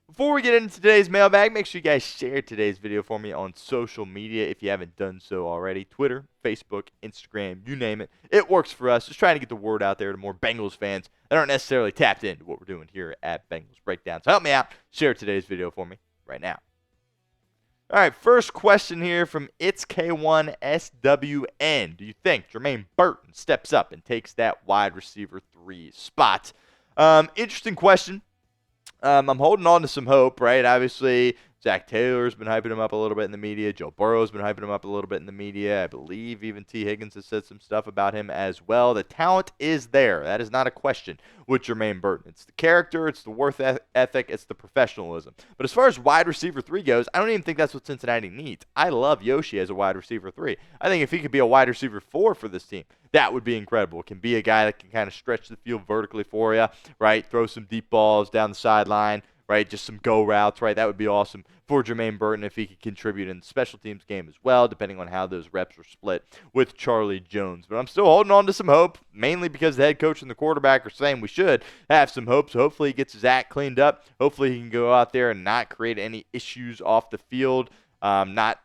Before we get into today's mailbag, make sure you guys share today's video for me on social media if you haven't done so already. Twitter, Facebook, Instagram, you name it. It works for us. Just trying to get the word out there to more Bengals fans that aren't necessarily tapped into what we're doing here at Bengals Breakdown. So help me out. Share today's video for me right now. All right, first question here from It's K1SWN. Do you think Jermaine Burton steps up and takes that wide receiver 3 spot? Interesting question. I'm holding on to some hope, right? Obviously, Zach Taylor's been hyping him up a little bit in the media. Joe Burrow's been hyping him up a little bit in the media. I believe even T. Higgins has said some stuff about him as well. The talent is there. That is not a question with Jermaine Burton. It's the character, it's the work ethic, it's the professionalism. But as far as wide receiver 3 goes, I don't even think that's what Cincinnati needs. I love Yoshi as a wide receiver 3. I think if he could be a wide receiver 4 for this team, that would be incredible. Can be a guy that can kind of stretch the field vertically for you, right? Throw some deep balls down the sideline, right? Just some go routes, right? That would be awesome for Jermaine Burton if he could contribute in the special teams game as well, depending on how those reps are split with Charlie Jones. But I'm still holding on to some hope, mainly because the head coach and the quarterback are saying we should have some hope. So hopefully he gets his act cleaned up. Hopefully he can go out there and not create any issues off the field, not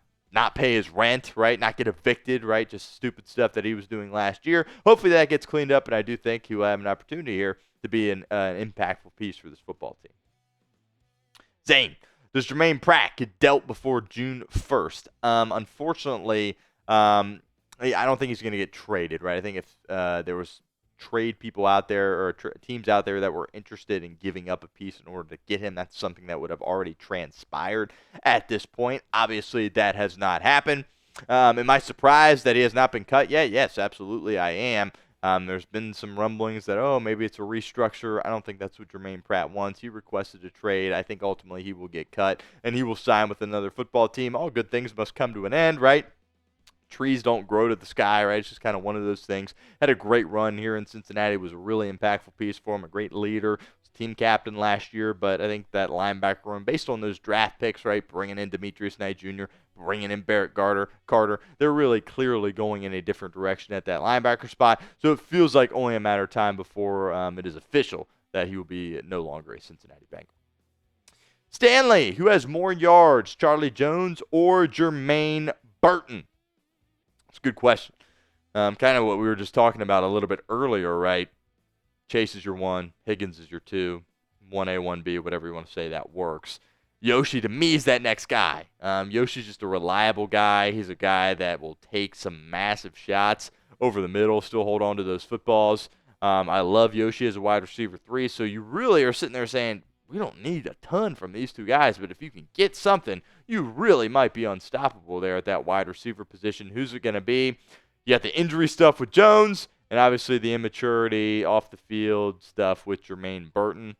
pay his rent, right? Not get evicted, right? Just stupid stuff that he was doing last year. Hopefully that gets cleaned up, and I do think he will have an opportunity here to be an impactful piece for this football team. Zane, does Germaine Pratt get dealt before June 1st? Unfortunately, I don't think he's going to get traded, right? I think if there was trade people out there or teams out there that were interested in giving up a piece in order to get him, that's something that would have already transpired at this point. Obviously, that has not happened. Am I surprised that he has not been cut yet? Yes, absolutely I am. There's been some rumblings that, maybe it's a restructure. I don't think that's what Jermaine Pratt wants. He requested a trade. I think ultimately he will get cut, and he will sign with another football team. All good things must come to an end, right? Trees don't grow to the sky, right? It's just kind of one of those things. Had a great run here in Cincinnati. Was a really impactful piece for him, a great leader. Was team captain last year, but I think that linebacker room, based on those draft picks, right, bringing in Demetrius Knight Jr., bringing in Barrett Carter, they're really clearly going in a different direction at that linebacker spot. So it feels like only a matter of time before it is official that he will be no longer a Cincinnati Bengal. Stanley, who has more yards, Charlie Jones or Jermaine Burton? It's a good question. Kind of what we were just talking about a little bit earlier, right? Chase is your 1, Higgins is your 2, 1A, 1B, whatever you want to say, that works. Yoshi, to me, is that next guy. Yoshi's just a reliable guy. He's a guy that will take some massive shots over the middle, still hold on to those footballs. I love Yoshi as a wide receiver 3, so you really are sitting there saying, we don't need a ton from these two guys, but if you can get something, you really might be unstoppable there at that wide receiver position. Who's it going to be? You got the injury stuff with Jones, and obviously the immaturity off the field stuff with Jermaine Burton.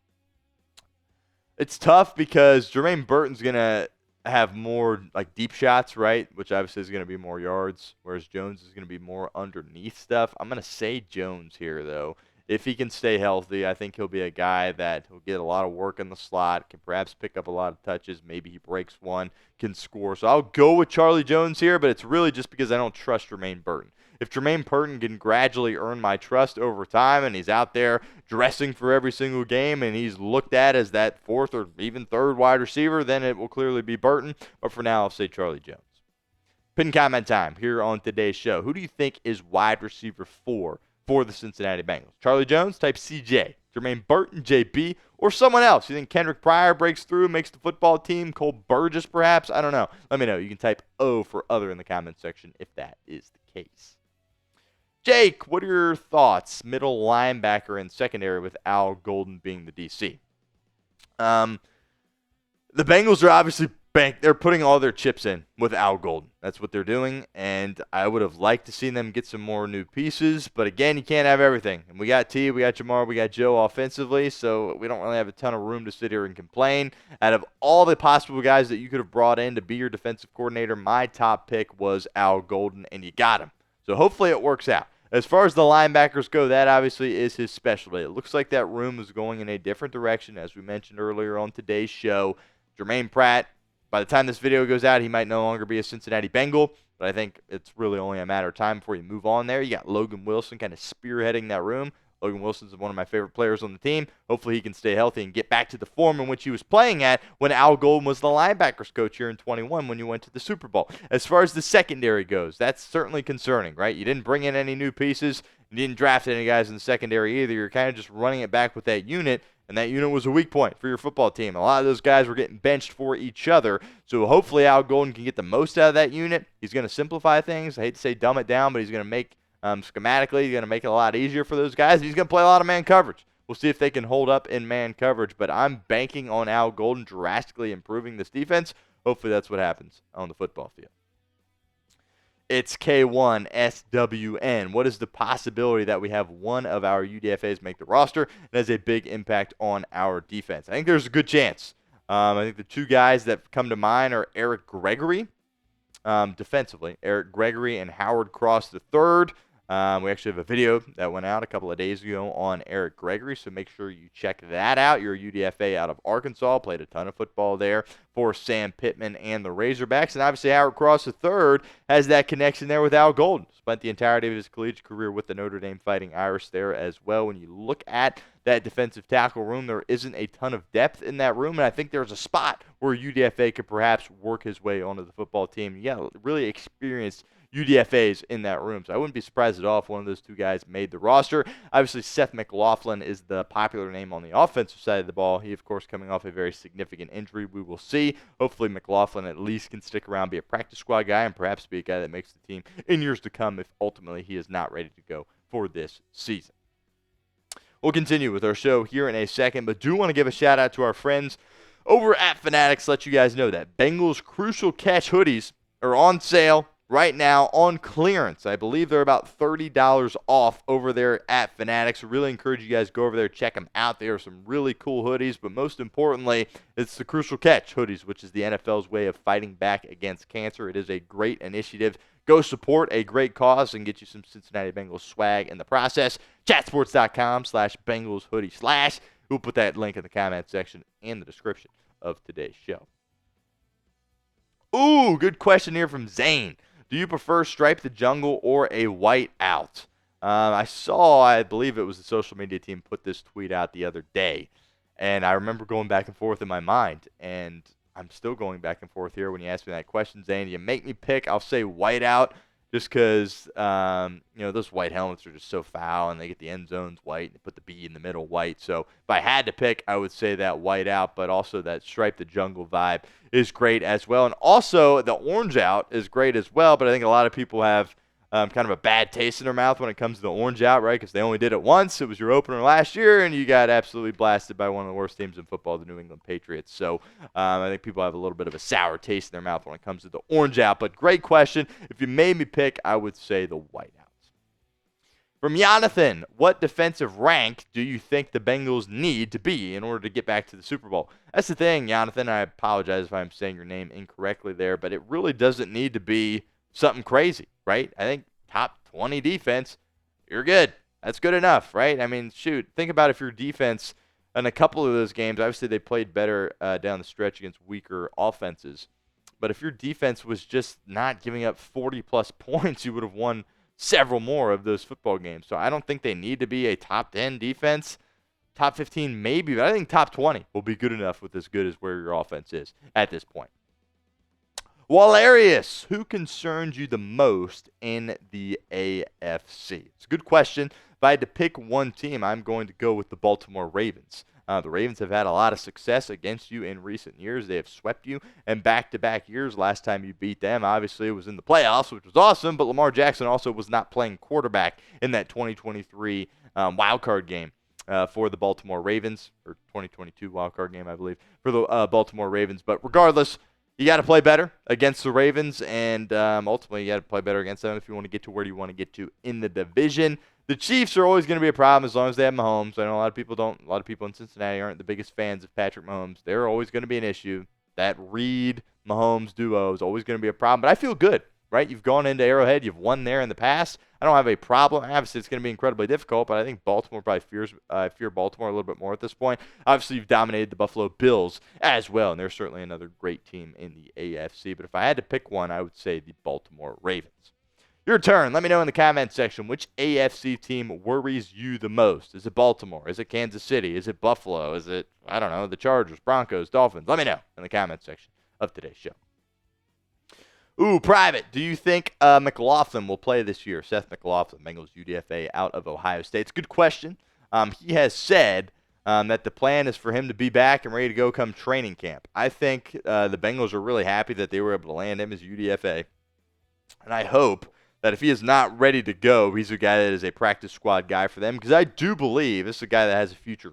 It's tough because Jermaine Burton's going to have more like deep shots, right, which obviously is going to be more yards, whereas Jones is going to be more underneath stuff. I'm going to say Jones here, though. If he can stay healthy, I think he'll be a guy that will get a lot of work in the slot, can perhaps pick up a lot of touches. Maybe he breaks one, can score. So I'll go with Charlie Jones here, but it's really just because I don't trust Jermaine Burton. If Jermaine Burton can gradually earn my trust over time and he's out there dressing for every single game and he's looked at as that 4th or even 3rd wide receiver, then it will clearly be Burton. But for now, I'll say Charlie Jones. Pin comment time here on today's show. Who do you think is wide receiver 4 for the Cincinnati Bengals? Charlie Jones, type CJ. Jermaine Burton, JB, or someone else. You think Kendrick Pryor breaks through, makes the football team? Cole Burgess, perhaps? I don't know. Let me know. You can type O for other in the comment section if that is the case. Jake, what are your thoughts? Middle linebacker and secondary with Al Golden being the DC. The Bengals are obviously they're putting all their chips in with Al Golden. That's what they're doing, and I would have liked to see them get some more new pieces, but again, you can't have everything. And we got T, we got Jamar, we got Joe offensively, so we don't really have a ton of room to sit here and complain. Out of all the possible guys that you could have brought in to be your defensive coordinator, my top pick was Al Golden, and you got him. So hopefully it works out. As far as the linebackers go, that obviously is his specialty. It looks like that room is going in a different direction, as we mentioned earlier on today's show. Germaine Pratt, by the time this video goes out, he might no longer be a Cincinnati Bengal. but I think it's really only a matter of time before you move on there. You got Logan Wilson kind of spearheading that room. Logan Wilson's one of my favorite players on the team. Hopefully he can stay healthy and get back to the form in which he was playing at when Al Golden was the linebackers coach here in 21 when you went to the Super Bowl. As far as the secondary goes, that's certainly concerning, right? You didn't bring in any new pieces. You didn't draft any guys in the secondary either. You're kind of just running it back with that unit, and that unit was a weak point for your football team. A lot of those guys were getting benched for each other. So hopefully Al Golden can get the most out of that unit. He's going to simplify things. I hate to say dumb it down, but he's going to make schematically, he's going to make it a lot easier for those guys. He's going to play a lot of man coverage. We'll see if they can hold up in man coverage, but I'm banking on Al Golden drastically improving this defense. Hopefully that's what happens on the football field. It's K1SWN. What is the possibility that we have one of our UDFAs make the roster? It has a big impact on our defense. I think there's a good chance. I think the two guys that come to mind are Eric Gregory, defensively. Eric Gregory and Howard Cross III. We actually have a video that went out a couple of days ago on Eric Gregory, so make sure you check that out. You're a UDFA out of Arkansas, played a ton of football there for Sam Pittman and the Razorbacks, and obviously Howard Cross III has that connection there with Al Golden. Spent the entirety of his collegiate career with the Notre Dame Fighting Irish there as well. When you look at that defensive tackle room, there isn't a ton of depth in that room, and I think there's a spot where UDFA could perhaps work his way onto the football team. Yeah, really experienced UDFAs in that room. So I wouldn't be surprised at all if one of those two guys made the roster. Obviously, Seth McLaughlin is the popular name on the offensive side of the ball. He, of course, coming off a very significant injury. We will see. Hopefully, McLaughlin at least can stick around, be a practice squad guy, and perhaps be a guy that makes the team in years to come if ultimately he is not ready to go for this season. We'll continue with our show here in a second, but do want to give a shout out to our friends over at Fanatics. Let you guys know that Bengals Crucial Catch hoodies are on sale right now on clearance. I believe they're about $30 off over there at Fanatics. I really encourage you guys to go over there, check them out. They are some really cool hoodies, but most importantly, it's the Crucial Catch hoodies, which is the NFL's way of fighting back against cancer. It is a great initiative. Go support a great cause and get you some Cincinnati Bengals swag in the process. Chatsports.com/Bengals hoodie/. We'll put that link in the comment section and the description of today's show. Ooh, good question here from Zane. Do you prefer Stripe the Jungle or a white out? I believe it was the social media team put this tweet out the other day, and I remember going back and forth in my mind, and I'm still going back and forth here when you ask me that question, Zane. You make me pick, I'll say white out just because, those white helmets are just so foul, and they get the end zones white, and they put the B in the middle white. So if I had to pick, I would say that white out, but also that Stripe the Jungle vibe is great as well. And also the orange out is great as well, but I think a lot of people have kind of a bad taste in their mouth when it comes to the orange out, right? Because they only did it once. It was your opener last year, and you got absolutely blasted by one of the worst teams in football, the New England Patriots. So I think people have a little bit of a sour taste in their mouth when it comes to the orange out. But great question. If you made me pick, I would say the white out. From Jonathan, what defensive rank do you think the Bengals need to be in order to get back to the Super Bowl? That's the thing, Jonathan. I apologize if I'm saying your name incorrectly there, but it really doesn't need to be something crazy, right? I think top 20 defense, you're good. That's good enough, right? I mean, shoot, think about if your defense in a couple of those games, obviously they played better down the stretch against weaker offenses, but if your defense was just not giving up 40-plus points, you would have won several more of those football games. So I don't think they need to be a top 10 defense. Top 15 maybe, but I think top 20 will be good enough with as good as where your offense is at this point. Walarius, who concerns you the most in the AFC? It's a good question. If I had to pick one team, I'm going to go with the Baltimore Ravens. The Ravens have had a lot of success against you in recent years. They have swept you in back-to-back years. Last time you beat them, obviously, it was in the playoffs, which was awesome, but Lamar Jackson also was not playing quarterback in that 2023 wildcard game for the Baltimore Ravens, or 2022 wildcard game, I believe, for the Baltimore Ravens. But regardless, you got to play better against the Ravens, and ultimately you got to play better against them if you want to get to where you want to get to in the division. The Chiefs are always going to be a problem as long as they have Mahomes. I know a lot of people in Cincinnati aren't the biggest fans of Patrick Mahomes. They're always going to be an issue. That Reed-Mahomes duo is always going to be a problem, but I feel good right? You've gone into Arrowhead. You've won there in the past. I don't have a problem. Obviously, it's going to be incredibly difficult, but I think Baltimore probably fear Baltimore a little bit more at this point. Obviously, you've dominated the Buffalo Bills as well, and they're certainly another great team in the AFC. But if I had to pick one, I would say the Baltimore Ravens. Your turn. Let me know in the comments section which AFC team worries you the most. Is it Baltimore? Is it Kansas City? Is it Buffalo? Is it, I don't know, the Chargers, Broncos, Dolphins? Let me know in the comments section of today's show. Ooh, private. Do you think McLaughlin will play this year? Seth McLaughlin, Bengals UDFA out of Ohio State. It's a good question. He has said that the plan is for him to be back and ready to go come training camp. I think the Bengals are really happy that they were able to land him as UDFA. And I hope that if he is not ready to go, he's a guy that is a practice squad guy for them. Because I do believe this is a guy that has a future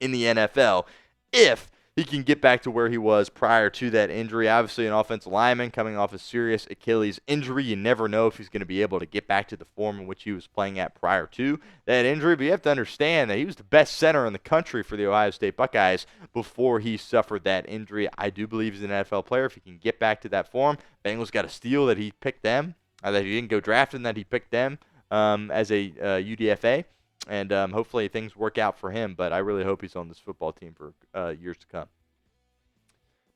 in the NFL if he can get back to where he was prior to that injury. Obviously, an offensive lineman coming off a serious Achilles injury. You never know if he's going to be able to get back to the form in which he was playing at prior to that injury. But you have to understand that he was the best center in the country for the Ohio State Buckeyes before he suffered that injury. I do believe he's an NFL player. If he can get back to that form, Bengals got a steal that he picked them, that he didn't go drafting, that he picked them as a UDFA. And hopefully things work out for him, but I really hope he's on this football team for years to come.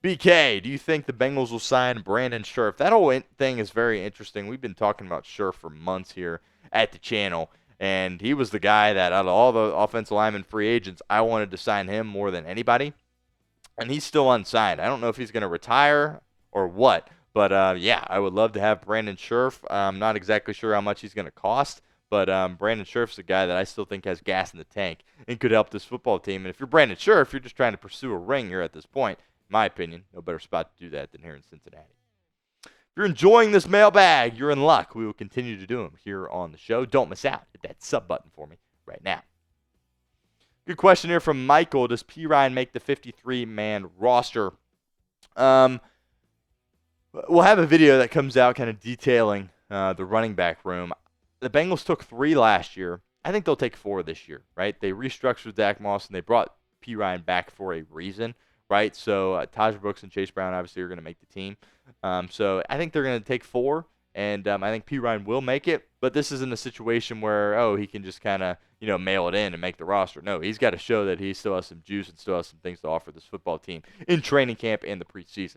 BK, do you think the Bengals will sign Brandon Scherff? That whole thing is very interesting. We've been talking about Scherff for months here at the channel, and he was the guy that out of all the offensive lineman free agents, I wanted to sign him more than anybody, and he's still unsigned. I don't know if he's going to retire or what, but yeah, I would love to have Brandon Scherff. I'm not exactly sure how much he's going to cost. But Brandon Scherff's a guy that I still think has gas in the tank and could help this football team. And if you're Brandon Scherff, you're just trying to pursue a ring here at this point. In my opinion, no better spot to do that than here in Cincinnati. If you're enjoying this mailbag, you're in luck. We will continue to do them here on the show. Don't miss out. Hit that sub button for me right now. Good question here from Michael. Does Perine make the 53-man roster? We'll have a video that comes out kind of detailing the running back room. The Bengals took 3 last year. I think they'll take 4 this year, right? They restructured Zach Moss, and they brought Perine back for a reason, right? So Taj Brooks and Chase Brown obviously are going to make the team. So I think they're going to take 4, and I think Perine will make it. But this isn't a situation where, he can just kind of, mail it in and make the roster. No, he's got to show that he still has some juice and still has some things to offer this football team in training camp and the preseason.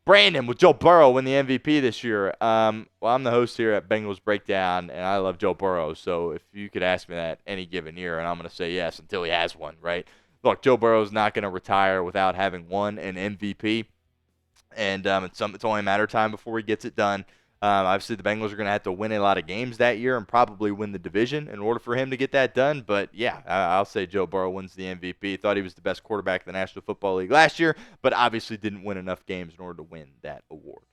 Brandon, will Joe Burrow win the MVP this year? Well, I'm the host here at Bengals Breakdown, and I love Joe Burrow. So if you could ask me that any given year, and I'm going to say yes until he has one, right? Look, Joe Burrow's not going to retire without having won an MVP, and it's only a matter of time before he gets it done. Obviously, the Bengals are going to have to win a lot of games that year and probably win the division in order for him to get that done. But, yeah, I'll say Joe Burrow wins the MVP. Thought he was the best quarterback in the National Football League last year, but obviously didn't win enough games in order to win that award.